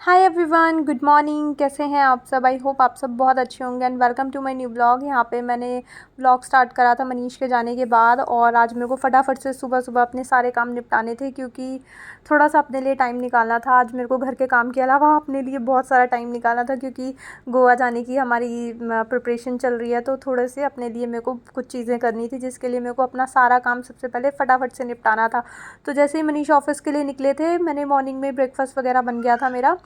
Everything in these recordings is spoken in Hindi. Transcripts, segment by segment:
Hi everyone, good morning. कैसे हैं आप सब? आई होप आप सब बहुत अच्छे होंगे and welcome to my new blog. यहाँ पे मैंने ब्लॉग स्टार्ट करा था मनीष के जाने के बाद, और आज मेरे को फटाफट से सुबह सुबह अपने सारे काम निपटाने थे क्योंकि थोड़ा सा अपने लिए टाइम निकालना था। आज मेरे को घर के काम के अलावा अपने लिए बहुत सारा टाइम निकालना था क्योंकि गोवा जाने की हमारी प्रिपरेशन चल रही है, तो थोड़े से अपने लिए मेरे को कुछ चीज़ें करनी थी जिसके लिए मेरे को अपना सारा काम सबसे पहले फटाफट से निपटाना था। तो जैसे ही मनीष ऑफिस के लिए निकले थे, मैंने मॉर्निंग में ब्रेकफास्ट वगैरह बन गया था मेरा।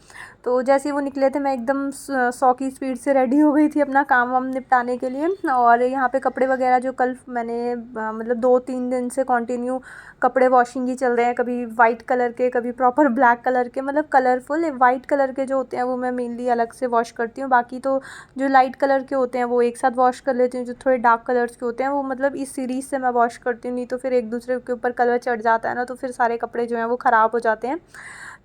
तो जैसे ही वो निकले थे, मैं एकदम 100 की स्पीड से रेडी हो गई थी अपना काम वाम निपटाने के लिए। और यहाँ पे कपड़े वगैरह जो कल मैंने मतलब 2-3 दिन से कंटिन्यू कपड़े वॉशिंग ही चल रहे हैं, कभी वाइट कलर के, कभी प्रॉपर ब्लैक कलर के, मतलब कलरफुल। वाइट कलर के जो होते हैं वो मैं मेनली अलग से वॉश करती हूँ, बाकी तो जो लाइट कलर के होते हैं वो एक साथ वॉश कर लेती हूँ। जो थोड़े डार्क कलर्स के होते हैं वो मतलब इस सीरीज़ से मैं वॉश करती हूँ, नहीं तो फिर एक दूसरे के ऊपर कलर चढ़ जाता है ना, तो फिर सारे कपड़े जो हैं वो ख़राब हो जाते हैं।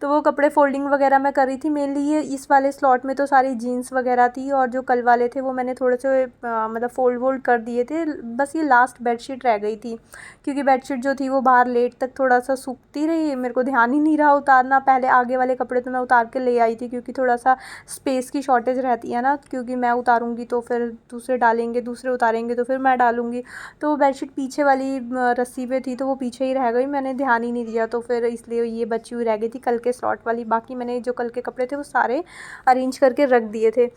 तो वो कपड़े फोल्डिंग वगैरह मैं कर रही थी मेनली। ये इस वाले स्लॉट में तो सारी जीन्स वगैरह थी, और जो कल वाले थे वो मैंने थोड़े से मतलब फोल्ड वोल्ड कर दिए थे। बस ये लास्ट बेडशीट रह गई थी क्योंकि बेडशीट जो थी वो बाहर लेट तक थोड़ा सा सूखती रही, मेरे को ध्यान ही नहीं रहा उतारना। पहले आगे वाले कपड़े तो मैं उतार के ले आई थी क्योंकि थोड़ा सा स्पेस की शॉर्टेज रहती है ना, क्योंकि मैं उतारूँगी तो फिर दूसरे डालेंगे, दूसरे उतारेंगे तो फिर मैं डालूँगी। तो वो बेडशीट पीछे वाली रस्सी पे थी तो वो पीछे ही रह गई, मैंने ध्यान ही नहीं दिया, तो फिर इसलिए ये बची हुई रह गई थी कल के स्लॉट वाली। बाकी मैंने जो कल के कपड़े थे वो सारे अरेंज करके रख दिए थे।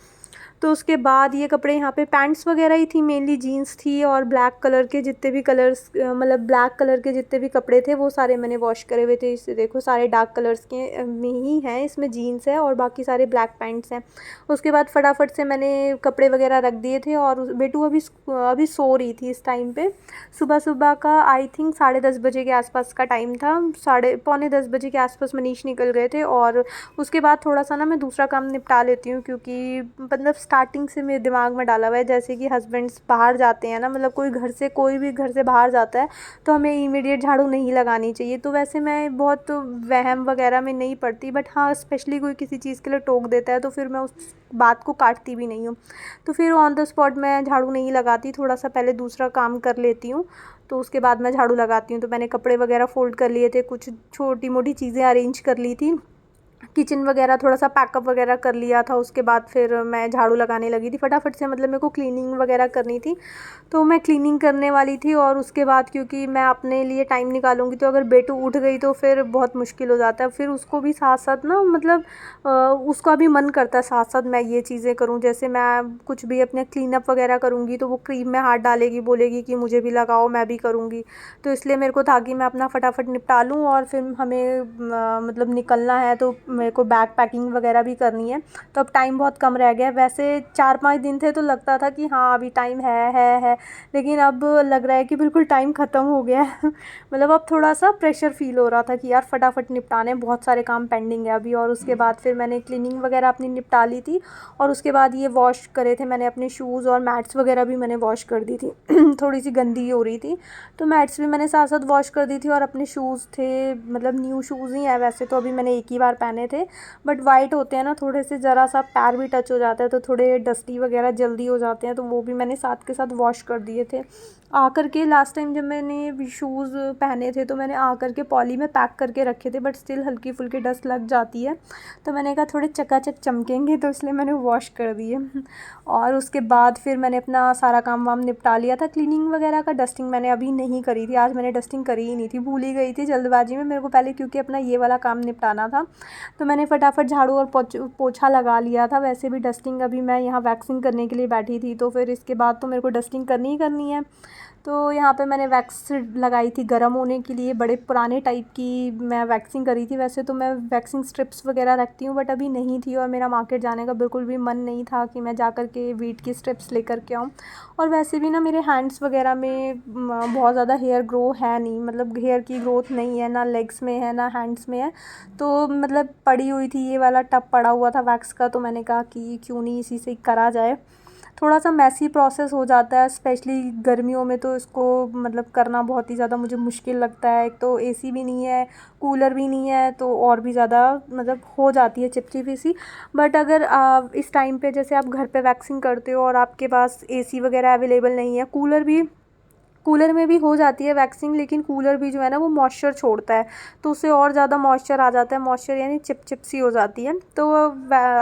तो उसके बाद ये कपड़े यहाँ पे पैंट्स वगैरह ही थी, मेनली जीन्स थी, और ब्लैक कलर के जितने भी कलर्स मतलब ब्लैक कलर के जितने भी कपड़े थे वो सारे मैंने वॉश करे हुए थे। इससे देखो सारे डार्क कलर्स के में ही हैं, इसमें जीन्स है और बाकी सारे ब्लैक पैंट्स हैं। उसके बाद फटाफट से मैंने कपड़े वगैरह रख दिए थे, और बेटू अभी अभी सो रही थी इस टाइम पे। सुबह सुबह का आई थिंक 10:30 बजे के आसपास का टाइम था, साढ़े पौने 10 बजे के आसपास मनीष निकल गए थे। और उसके बाद थोड़ा सा ना मैं दूसरा काम निपटा लेती हूँ क्योंकि मतलब स्टार्टिंग से मेरे दिमाग में डाला हुआ है, जैसे कि हस्बैंड्स बाहर जाते हैं ना, मतलब कोई भी घर से बाहर जाता है तो हमें इमीडिएट झाड़ू नहीं लगानी चाहिए। तो वैसे मैं बहुत वहम वगैरह में नहीं पड़ती, बट हाँ स्पेशली कोई किसी चीज़ के लिए टोक देता है तो फिर मैं उस बात को काटती भी नहीं हूँ। तो फिर ऑन द स्पॉट मैं झाड़ू नहीं लगाती, थोड़ा सा पहले दूसरा काम कर लेती हूँ, तो उसके बाद मैं झाड़ू लगाती हूँ। तो मैंने कपड़े वगैरह फ़ोल्ड कर लिए थे, कुछ छोटी मोटी चीज़ें अरेंज कर ली थी, किचन वगैरह थोड़ा सा पैकअप वगैरह कर लिया था। उसके बाद फिर मैं झाड़ू लगाने लगी थी फटाफट से, मतलब मेरे को क्लीनिंग वगैरह करनी थी तो मैं क्लीनिंग करने वाली थी। और उसके बाद क्योंकि मैं अपने लिए टाइम निकालूंगी तो अगर बेटू उठ गई तो फिर बहुत मुश्किल हो जाता है, फिर उसको भी साथ साथ ना मतलब उसका भी मन करता है साथ साथ मैं ये चीज़ें करूँ। जैसे मैं कुछ भी अपने क्लीनअप वगैरह करूँगी तो वो क्रीम में हाथ डालेगी, बोलेगी कि मुझे भी लगाओ, मैं भी करूँगी। तो इसलिए मेरे को था कि मैं अपना फटाफट निपटा लूँ, और फिर हमें मतलब निकलना है तो मेरे को बैग पैकिंग वगैरह भी करनी है। तो अब टाइम बहुत कम रह गया है, वैसे 4-5 दिन थे तो लगता था कि हाँ अभी टाइम है, लेकिन अब लग रहा है कि बिल्कुल टाइम ख़त्म हो गया है मतलब अब थोड़ा सा प्रेशर फील हो रहा था कि यार फटाफट निपटाने, बहुत सारे काम पेंडिंग है अभी। और उसके बाद फिर मैंने क्लीनिंग वगैरह अपनी निपटा ली थी, और उसके बाद ये वॉश करे थे मैंने अपने शूज़, और मैट्स वगैरह भी मैंने वॉश कर दी थी थोड़ी सी गंदी हो रही थी तो मैट्स भी मैंने साथ साथ वॉश कर दी थी। और अपने शूज़ थे, मतलब न्यू शूज़ ही हैं वैसे तो, अभी मैंने एक ही बार पहने थे, बट वाइट होते हैं ना थोड़े से, ज़रा सा पैर भी टच हो जाता है तो थोड़े डस्टी वगैरह जल्दी हो जाते हैं, तो वो भी मैंने साथ के साथ वॉश कर दिए थे। आकर के लास्ट टाइम जब मैंने शूज़ पहने थे तो मैंने आकर के पॉली में पैक करके रखे थे, बट स्टिल हल्की फुल्की डस्ट लग जाती है, तो मैंने कहा थोड़े चकाचक चमकेंगे तो इसलिए मैंने वॉश कर दिए और उसके बाद फिर मैंने अपना सारा काम वाम निपटा लिया था। क्लीनिंग वगैरह का डस्टिंग मैंने अभी नहीं करी थी, आज मैंने डस्टिंग करी ही नहीं थी, भूल ही गई थी जल्दबाजी में मेरे को पहले, क्योंकि अपना ये वाला काम निपटाना था तो मैंने फटाफट झाड़ू और पोछा लगा लिया था। वैसे भी डस्टिंग अभी मैं यहाँ वैक्सिंग करने के लिए बैठी थी तो फिर इसके बाद तो मेरे को डस्टिंग करनी ही करनी है। तो यहाँ पे मैंने वैक्स लगाई थी गर्म होने के लिए, बड़े पुराने टाइप की मैं वैक्सिंग करी थी। वैसे तो मैं वैक्सिंग स्ट्रिप्स वगैरह रखती हूँ, बट अभी नहीं थी और मेरा मार्केट जाने का बिल्कुल भी मन नहीं था कि मैं जा कर के वीट की स्ट्रिप्स लेकर के आऊँ। और वैसे भी ना मेरे हैंड्स वगैरह में बहुत ज़्यादा हेयर ग्रो है नहीं, मतलब हेयर की ग्रोथ नहीं है, ना लेग्स में है ना हैंड्स में है। तो मतलब पड़ी हुई थी, ये वाला टब पड़ा हुआ था वैक्स का, तो मैंने कहा कि क्यों नहीं इसी से करा जाए। थोड़ा सा मैसी प्रोसेस हो जाता है स्पेशली गर्मियों में, तो इसको मतलब करना बहुत ही ज़्यादा मुझे मुश्किल लगता है। एक तो एसी भी नहीं है, कूलर भी नहीं है, तो और भी ज़्यादा मतलब हो जाती है चिपचिपी सी। बट अगर इस टाइम पे जैसे आप घर पे वैक्सिंग करते हो और आपके पास एसी वगैरह अवेलेबल नहीं है, कूलर भी कूलर में भी हो जाती है वैक्सिंग, लेकिन कूलर भी जो है ना वो मॉइस्चर छोड़ता है, तो उससे और ज़्यादा मॉइस्चर आ जाता है, मॉइस्चर यानी चिप सी हो जाती है। तो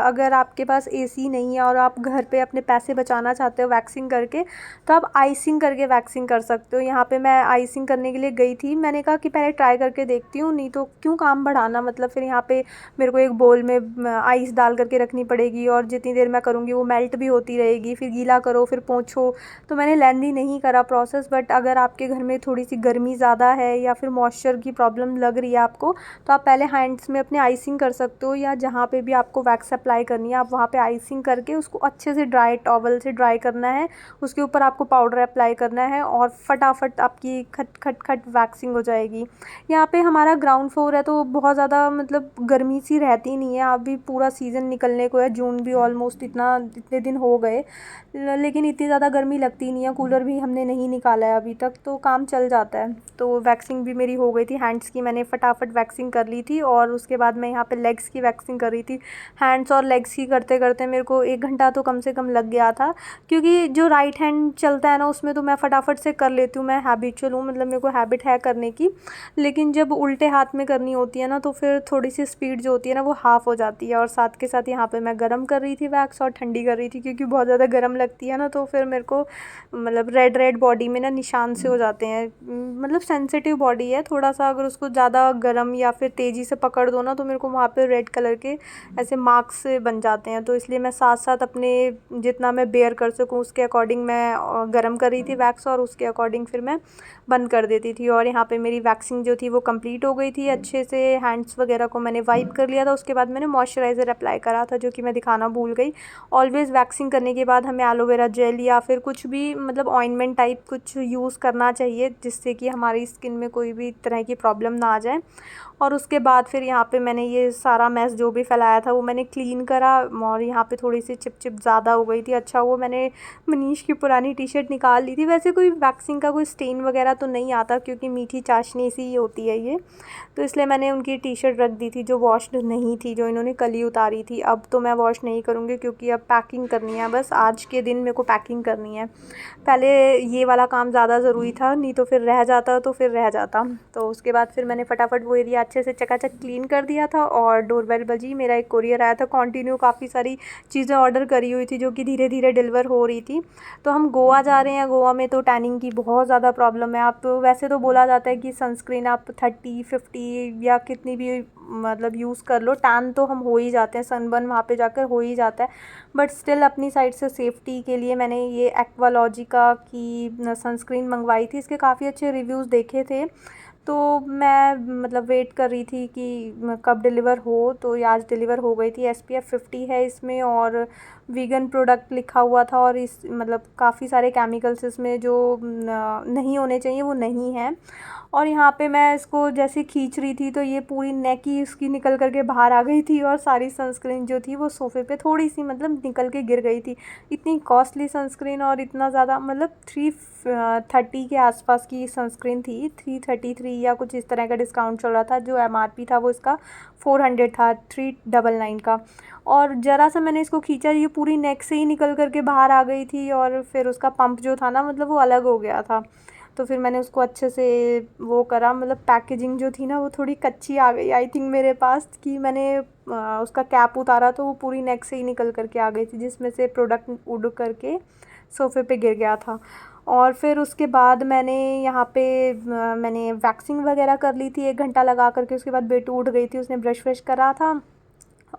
अगर आपके पास एसी नहीं है और आप घर पे अपने पैसे बचाना चाहते हो वैक्सिंग करके, तो आप आइसिंग करके वैक्सिंग कर सकते हो। यहाँ पे मैं आइसिंग करने के लिए गई थी, मैंने कहा कि पहले ट्राई करके देखती हूँ, नहीं तो क्यों काम बढ़ाना, मतलब फिर यहाँ पे मेरे को एक बोल में आइस डाल करके रखनी पड़ेगी और जितनी देर मैं करूँगी वो मेल्ट भी होती रहेगी, फिर गीला करो फिर पोंछो। तो मैंने लेंदी नहीं करा प्रोसेस। बट अगर आपके घर में थोड़ी सी गर्मी ज़्यादा है या फिर मॉइस्चर की प्रॉब्लम लग रही है आपको, तो आप पहले हैंड्स में अपने आइसिंग कर सकते हो, या जहाँ पे भी आपको वैक्स अप्लाई करनी है आप वहाँ पे आइसिंग करके उसको अच्छे से ड्राई टॉवल से ड्राई करना है। उसके ऊपर आपको पाउडर अप्लाई करना है और फटाफट आपकी खट खट खट वैक्सिंग हो जाएगी। यहाँ पे हमारा ग्राउंड फ्लोर है तो बहुत ज़्यादा मतलब गर्मी सी रहती नहीं है। अभी पूरा सीज़न निकलने को है, जून भी ऑलमोस्ट इतने दिन हो गए, लेकिन इतनी ज़्यादा गर्मी लगती नहीं है। कूलर भी हमने नहीं निकाला है अभी तक, तो काम चल जाता है। तो वैक्सिंग भी मेरी हो गई थी, हैंड्स की मैंने फटाफट वैक्सिंग कर ली थी और उसके बाद मैं यहाँ पे लेग्स की वैक्सिंग कर रही थी। हैंड्स और लेग्स की करते करते मेरे को 1 घंटा तो कम से कम लग गया था, क्योंकि जो राइट हैंड चलता है ना उसमें तो मैं फटाफट से कर लेती हूँ, मैं हैबिचुअल हूँ, मतलब मेरे को हैबिट है करने की। लेकिन जब उल्टे हाथ में करनी होती है ना तो फिर थोड़ी सी स्पीड जो होती है ना वो हाफ़ हो जाती है। और साथ के साथ यहाँ पे मैं गर्म कर रही थी वैक्स और ठंडी कर रही थी, क्योंकि बहुत ज़्यादा गर्म लगती है ना तो फिर मेरे को मतलब रेड रेड बॉडी में ना निशान से हो जाते हैं। मतलब सेंसिटिव बॉडी है थोड़ा सा, अगर उसको ज़्यादा गर्म या फिर तेज़ी से पकड़ दो ना तो मेरे को वहाँ पे रेड कलर के ऐसे मार्क्स से बन जाते हैं। तो इसलिए मैं साथ साथ अपने जितना मैं बेयर कर सकूँ उसके अकॉर्डिंग मैं गर्म कर रही थी वैक्स, और उसके अकॉर्डिंग फिर मैं बंद कर देती थी। और यहाँ पे मेरी वैक्सिंग जो थी वो कंप्लीट हो गई थी अच्छे से। हैंड्स वगैरह को मैंने वाइप कर लिया था, उसके बाद मैंने मॉइस्चराइज़र अप्लाई करा था जो कि मैं दिखाना भूल गई। ऑलवेज़ वैक्सिंग करने के बाद हमें एलोवेरा जेल या फिर कुछ भी मतलब ऑइंटमेंट टाइप कुछ यूज़ करना चाहिए, जिससे कि हमारी स्किन में कोई भी तरह की प्रॉब्लम ना आ जाए। और उसके बाद फिर यहाँ पे मैंने ये सारा मैस जो भी फैलाया था वो मैंने क्लीन करा, और यहाँ पे थोड़ी सी चिप ज़्यादा हो गई थी। अच्छा वो मैंने मनीष की पुरानी टी शर्ट निकाल ली थी। वैसे कोई वैक्सिंग का कोई स्टेन वगैरह तो नहीं आता, क्योंकि मीठी चाशनी सी होती है ये, तो इसलिए मैंने उनकी टी शर्ट रख दी थी जो वॉश्ड नहीं थी, जो इन्होंने कल ही उतारी थी। अब तो मैं वॉश नहीं करूँगी क्योंकि अब पैकिंग करनी है, बस आज के दिन मेरे को पैकिंग करनी है। पहले ये वाला काम ज़्यादा ज़रूरी था, नहीं तो फिर रह जाता तो फिर रह जाता। तो उसके बाद फिर मैंने फटाफट वो एरिया अच्छे से चकाचक क्लीन कर दिया था और डोरबेल बजी। मेरा एक कोरियर आया था, कंटिन्यू काफ़ी सारी चीज़ें ऑर्डर करी हुई थी जो कि धीरे धीरे डिलीवर हो रही थी। तो हम गोवा जा रहे हैं, गोवा में तो टैनिंग की बहुत ज़्यादा प्रॉब्लम है। आप वैसे तो बोला जाता है कि सनस्क्रीन आप 30-50 या कितनी भी मतलब यूज़ कर लो, टैन तो हम हो ही जाते हैं, सनबर्न वहाँ पे जाकर हो ही जाता है। बट स्टिल अपनी साइड से सेफ्टी के लिए मैंने ये एक्वालॉजिका की सनस्क्रीन मंगवाई थी। इसके काफ़ी अच्छे रिव्यूज़ देखे थे, तो मैं मतलब वेट कर रही थी कि कब डिलीवर हो, तो ये आज डिलीवर हो गई थी। SPF 50 है इसमें और वीगन प्रोडक्ट लिखा हुआ था, और इस मतलब काफ़ी सारे केमिकल्स इसमें जो नहीं होने चाहिए वो नहीं है। और यहाँ पे मैं इसको जैसे खींच रही थी तो ये पूरी नेक ही इसकी निकल कर के बाहर आ गई थी, और सारी सनस्क्रीन जो थी वो सोफ़े पे थोड़ी सी मतलब निकल के गिर गई थी। इतनी कॉस्टली सनस्क्रीन और इतना ज़्यादा मतलब 330 के आसपास की सनस्क्रीन थी, 333 या कुछ इस तरह का डिस्काउंट चल रहा था। जो MRP था वो इसका 400 था, 399 का। और ज़रा सा मैंने इसको खींचा, ये पूरी नेक से ही निकल कर के बाहर आ गई थी, और फिर उसका पंप जो था ना मतलब वो अलग हो गया था। तो फिर मैंने उसको अच्छे से वो करा, मतलब पैकेजिंग जो थी ना वो थोड़ी कच्ची आ गई आई थिंक मेरे पास, कि मैंने उसका कैप उतारा तो वो पूरी नेक से ही निकल कर के आ गई थी, जिसमें से प्रोडक्ट उड़ करके सोफ़े पे गिर गया था। और फिर उसके बाद मैंने यहाँ पे मैंने वैक्सिंग वगैरह कर ली थी 1 घंटा लगा करके। उसके बाद बेटू उठ गई थी, उसने ब्रश व्रश करा था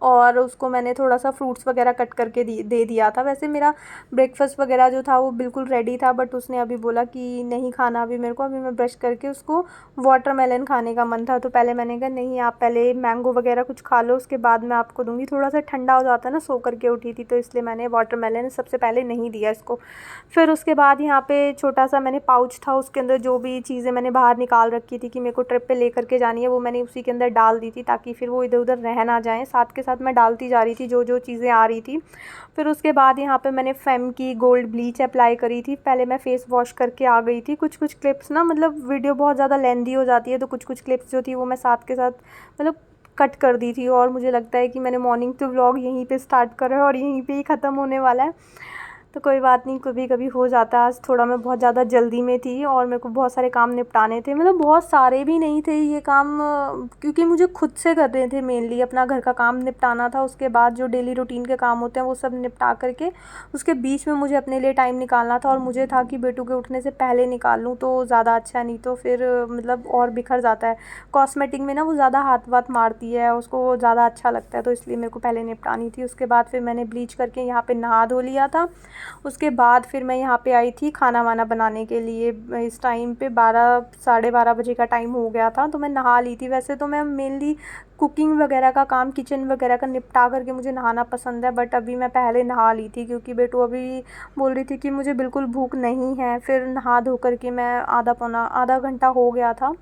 और उसको मैंने थोड़ा सा फ्रूट्स वगैरह कट करके दे दिया था। वैसे मेरा ब्रेकफास्ट वगैरह जो था वो बिल्कुल रेडी था, बट उसने अभी बोला कि नहीं खाना अभी मेरे को, अभी मैं ब्रश करके उसको वाटरमेलन खाने का मन था। तो पहले मैंने कहा नहीं आप पहले मैंगो वगैरह कुछ खा लो, उसके बाद मैं आपको दूंगी। थोड़ा सा ठंडा हो जाता है ना, सो करके उठी थी, तो इसलिए मैंने वाटरमेलन सबसे पहले नहीं दिया इसको। फिर उसके बाद यहाँ पे छोटा सा मैंने पाउच था, उसके अंदर जो भी चीज़ें मैंने बाहर निकाल रखी थी कि मेरे को ट्रिप पे लेकर के जानी है, वो मैंने उसी के अंदर डाल दी थी, ताकि फिर वो इधर उधर रह ना जाएँ। साथ के साथ मैं डालती जा रही थी जो जो चीज़ें आ रही थी। फिर उसके बाद यहाँ पे मैंने फेम की गोल्ड ब्लीच अप्लाई करी थी। पहले मैं फ़ेस वॉश करके आ गई थी। कुछ कुछ क्लिप्स ना मतलब वीडियो बहुत ज़्यादा लेंदी हो जाती है, तो कुछ कुछ क्लिप्स जो थी वो मैं साथ के साथ मतलब कट कर दी थी। और मुझे लगता है कि मैंने मॉर्निंग टू व्लॉग यहीं पे स्टार्ट करा है और यहीं पे ही ख़त्म होने वाला है। तो कोई बात नहीं, कभी कभी हो जाता है। आज थोड़ा मैं बहुत ज़्यादा जल्दी में थी और मेरे को बहुत सारे काम निपटाने थे, मतलब बहुत सारे भी नहीं थे ये काम, क्योंकि मुझे खुद से करने थे मेनली। अपना घर का काम निपटाना था, उसके बाद जो डेली रूटीन के काम होते हैं वो सब निपटा करके उसके बीच में मुझे अपने लिए टाइम निकालना था। और मुझे था कि बेटू के उठने से पहले निकाल लूँ तो ज़्यादा अच्छा, नहीं तो फिर मतलब और बिखर जाता है। कॉस्मेटिक में ना वो ज़्यादा हाथ वाथ मारती है, उसको ज़्यादा अच्छा लगता है, तो इसलिए मेरे को पहले निपटानी थी। उसके बाद फिर मैंने ब्लीच करके यहाँ पे नहा धो लिया था। उसके बाद फिर मैं यहाँ पे आई थी खाना वाना बनाने के लिए। इस टाइम पे 12 साढ़े 12 बजे का टाइम हो गया था, तो मैं नहा ली थी। वैसे तो मैं मेनली कुकिंग वगैरह का काम, किचन वगैरह का निपटा करके मुझे नहाना पसंद है, बट अभी मैं पहले नहा ली थी क्योंकि बेटू अभी बोल रही थी कि मुझे बिल्कुल भूख नहीं है। फिर नहा धो करके मैं आधा घंटा हो गया था।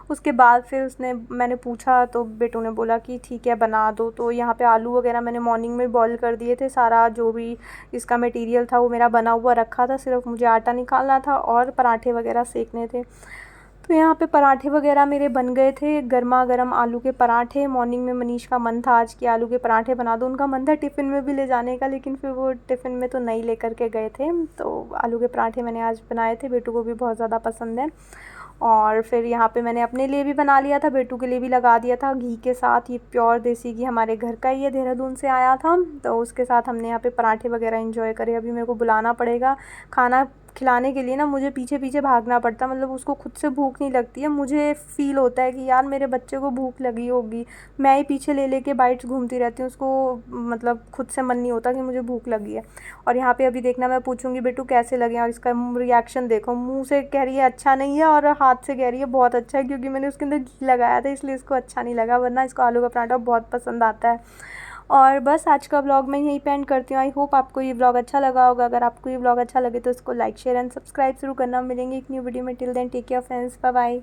उसके बाद फिर मैंने पूछा तो बेटू ने बोला कि ठीक है बना दो। तो यहाँ पे आलू वगैरह मैंने मॉर्निंग में बॉईल कर दिए थे, सारा जो भी इसका मटेरियल था वो मेरा बना हुआ रखा था, सिर्फ मुझे आटा निकालना था और पराठे वगैरह सेकने थे। तो यहाँ पे पराठे वगैरह मेरे बन गए थे, गर्मा गर्म आलू के पराठे। मॉर्निंग में मनीष का मन था आज कि आलू के पराठे बना दो, उनका मन था टिफ़िन में भी ले जाने का, लेकिन फिर वो टिफ़िन में तो नहीं लेकर के गए थे। तो आलू के पराठे मैंने आज बनाए थे, बेटू को भी बहुत ज़्यादा पसंद है। और फिर यहाँ पे मैंने अपने लिए भी बना लिया था, बेटू के लिए भी लगा दिया था घी के साथ। ये प्योर देसी घी हमारे घर का ही है, देहरादून से आया था, तो उसके साथ हमने यहाँ पे पराठे वगैरह एंजॉय करे। अभी मेरे को बुलाना पड़ेगा खाना खिलाने के लिए ना, मुझे पीछे पीछे भागना पड़ता, मतलब उसको खुद से भूख नहीं लगती है। मुझे फ़ील होता है कि यार मेरे बच्चे को भूख लगी होगी, मैं ही पीछे ले लेके बाइट्स घूमती रहती हूँ, उसको मतलब खुद से मन नहीं होता कि मुझे भूख लगी है। और यहाँ पे अभी देखना, मैं पूछूंगी बेटू कैसे लगे, और इसका रिएक्शन देखो, मुंह से कह रही है अच्छा नहीं है और हाथ से कह रही है बहुत अच्छा है, क्योंकि मैंने उसके अंदर घी लगाया था इसलिए इसको अच्छा नहीं लगा, वरना इसको आलू का पराठा बहुत पसंद आता है। और बस आज का व्लॉग मैं यहीं पे एंड करती हूँ। आई होप आपको ये व्लॉग अच्छा लगा होगा। अगर आपको ये व्लॉग अच्छा लगे तो इसको लाइक शेयर एंड सब्सक्राइब जरूर करना। मिलेंगे एक न्यू वीडियो में, till then take care friends, bye bye.